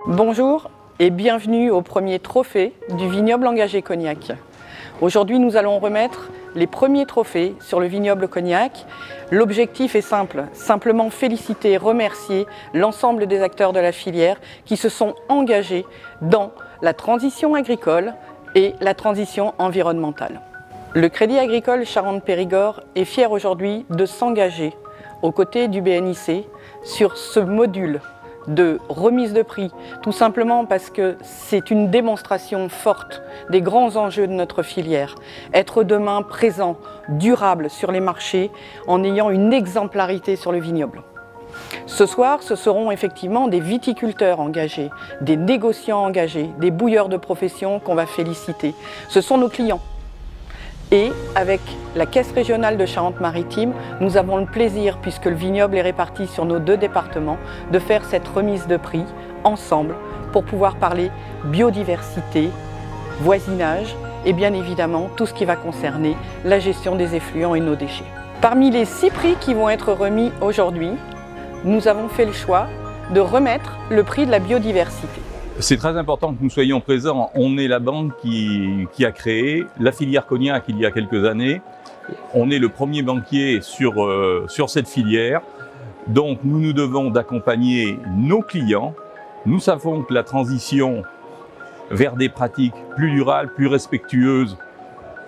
Bonjour et bienvenue au premier trophée du vignoble engagé Cognac. Aujourd'hui, nous allons remettre les premiers trophées sur le vignoble Cognac. L'objectif est simple, simplement féliciter et remercier l'ensemble des acteurs de la filière qui se sont engagés dans la transition agricole et la transition environnementale. Le Crédit Agricole Charente-Périgord est fier aujourd'hui de s'engager aux côtés du BNIC sur ce module de remise de prix, tout simplement parce que c'est une démonstration forte des grands enjeux de notre filière. Être demain présent, durable sur les marchés en ayant une exemplarité sur le vignoble. Ce soir, ce seront effectivement des viticulteurs engagés, des négociants engagés, des bouilleurs de profession qu'on va féliciter. Ce sont nos clients. Et avec la Caisse régionale de Charente-Maritime, nous avons le plaisir, puisque le vignoble est réparti sur nos 2 départements, de faire cette remise de prix ensemble pour pouvoir parler biodiversité, voisinage et bien évidemment tout ce qui va concerner la gestion des effluents et nos déchets. Parmi les 6 prix qui vont être remis aujourd'hui, nous avons fait le choix de remettre le prix de la biodiversité. C'est très important que nous soyons présents. On est la banque qui a créé la filière Cognac il y a quelques années. On est le premier banquier sur cette filière. Donc nous nous devons d'accompagner nos clients. Nous savons que la transition vers des pratiques plus durables, plus respectueuses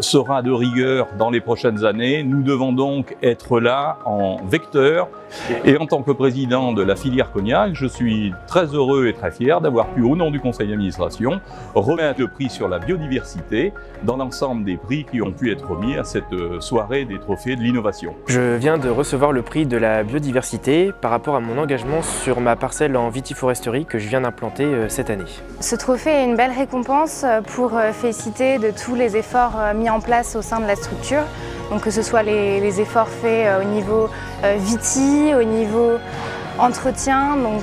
sera de rigueur dans les prochaines années. Nous devons donc être là en vecteur. Et en tant que président de la filière Cognac, je suis très heureux et très fier d'avoir pu, au nom du conseil d'administration, remettre le prix sur la biodiversité dans l'ensemble des prix qui ont pu être remis à cette soirée des trophées de l'innovation. Je viens de recevoir le prix de la biodiversité par rapport à mon engagement sur ma parcelle en vitiforesterie que je viens d'implanter cette année. Ce trophée est une belle récompense pour féliciter de tous les efforts mis en place au sein de la structure. Donc que ce soit les efforts faits au niveau viti, au niveau entretien, donc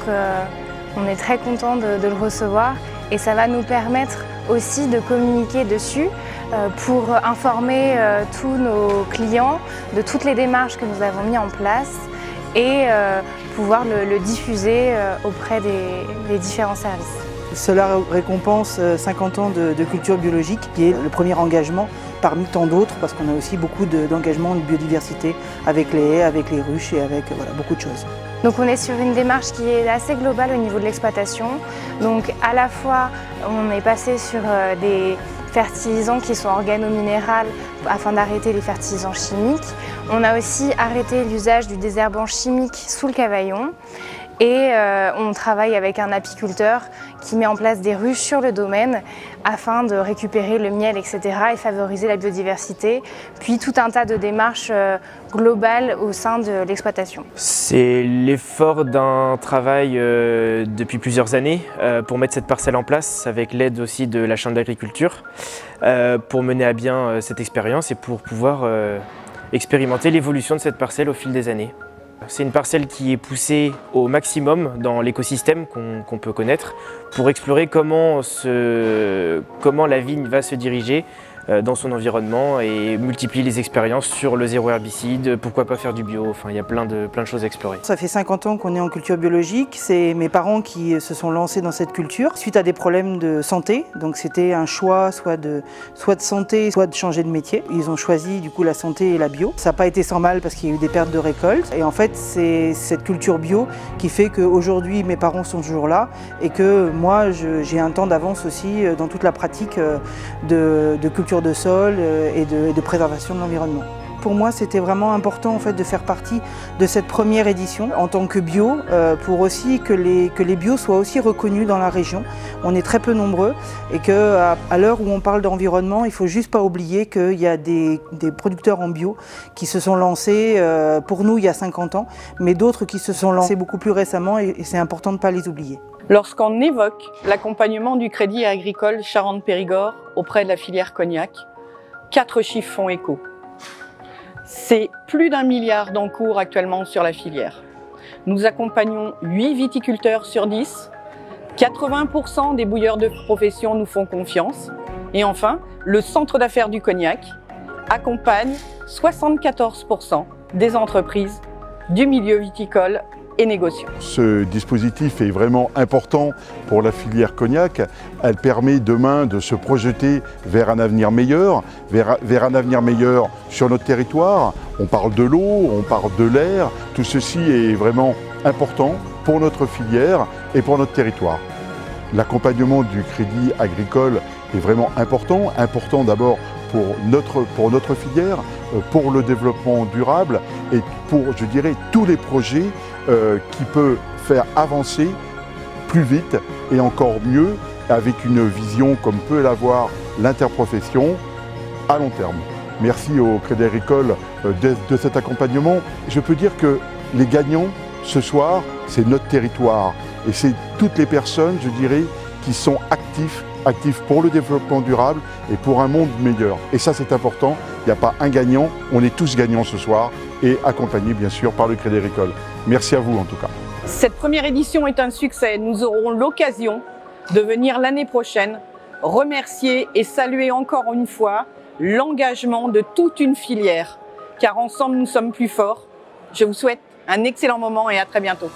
on est très content de le recevoir et ça va nous permettre aussi de communiquer dessus pour informer tous nos clients de toutes les démarches que nous avons mises en place et pouvoir le diffuser auprès des différents services. Cela récompense 50 ans de culture biologique, qui est le premier engagement parmi tant d'autres, parce qu'on a aussi beaucoup d'engagement de biodiversité avec les haies, avec les ruches et avec beaucoup de choses. Donc on est sur une démarche qui est assez globale au niveau de l'exploitation. Donc à la fois on est passé sur des fertilisants qui sont organo-minérales afin d'arrêter les fertilisants chimiques. On a aussi arrêté l'usage du désherbant chimique sous le cavaillon. Et on travaille avec un apiculteur qui met en place des ruches sur le domaine afin de récupérer le miel, etc. et favoriser la biodiversité, puis tout un tas de démarches globales au sein de l'exploitation. C'est l'effort d'un travail depuis plusieurs années pour mettre cette parcelle en place, avec l'aide aussi de la Chambre d'agriculture, pour mener à bien cette expérience et pour pouvoir expérimenter l'évolution de cette parcelle au fil des années. C'est une parcelle qui est poussée au maximum dans l'écosystème qu'on peut connaître pour explorer comment la vigne va se diriger dans son environnement et multiplier les expériences sur le zéro herbicide, pourquoi pas faire du bio, enfin il y a plein de choses à explorer. Ça fait 50 ans qu'on est en culture biologique, c'est mes parents qui se sont lancés dans cette culture suite à des problèmes de santé, donc c'était un choix soit de santé, soit de changer de métier. Ils ont choisi du coup la santé et la bio. Ça n'a pas été sans mal parce qu'il y a eu des pertes de récolte et en fait c'est cette culture bio qui fait qu'aujourd'hui mes parents sont toujours là et que moi j'ai un temps d'avance aussi dans toute la pratique de culture de sol et de préservation de l'environnement. Pour moi, c'était vraiment important en fait, de faire partie de cette première édition en tant que bio, pour aussi que les bios soient aussi reconnus dans la région. On est très peu nombreux et qu'à l'heure où on parle d'environnement, il ne faut juste pas oublier qu'il y a des producteurs en bio qui se sont lancés, pour nous, il y a 50 ans, mais d'autres qui se sont lancés beaucoup plus récemment et c'est important de ne pas les oublier. Lorsqu'on évoque l'accompagnement du Crédit Agricole Charente-Périgord auprès de la filière Cognac, 4 chiffres font écho. C'est plus d'1 milliard d'encours actuellement sur la filière. Nous accompagnons 8 viticulteurs sur 10, 80% des bouilleurs de profession nous font confiance et enfin, le centre d'affaires du Cognac accompagne 74% des entreprises du milieu viticole et négociants. Ce dispositif est vraiment important pour la filière cognac. Elle permet demain de se projeter vers un avenir meilleur, vers un avenir meilleur sur notre territoire. On parle de l'eau, on parle de l'air. Tout ceci est vraiment important pour notre filière et pour notre territoire. L'accompagnement du crédit agricole est vraiment important d'abord pour notre filière, pour le développement durable et pour, je dirais, tous les projets qui peuvent faire avancer plus vite et encore mieux avec une vision comme peut l'avoir l'interprofession à long terme. Merci au Crédit Agricole de cet accompagnement. Je peux dire que les gagnants ce soir, c'est notre territoire et c'est toutes les personnes, je dirais, qui sont actifs pour le développement durable et pour un monde meilleur. Et ça, c'est important. Il n'y a pas un gagnant, on est tous gagnants ce soir et accompagnés, bien sûr, par le Crédit Agricole. Merci à vous, en tout cas. Cette première édition est un succès. Nous aurons l'occasion de venir l'année prochaine remercier et saluer encore une fois l'engagement de toute une filière, car ensemble, nous sommes plus forts. Je vous souhaite un excellent moment et à très bientôt.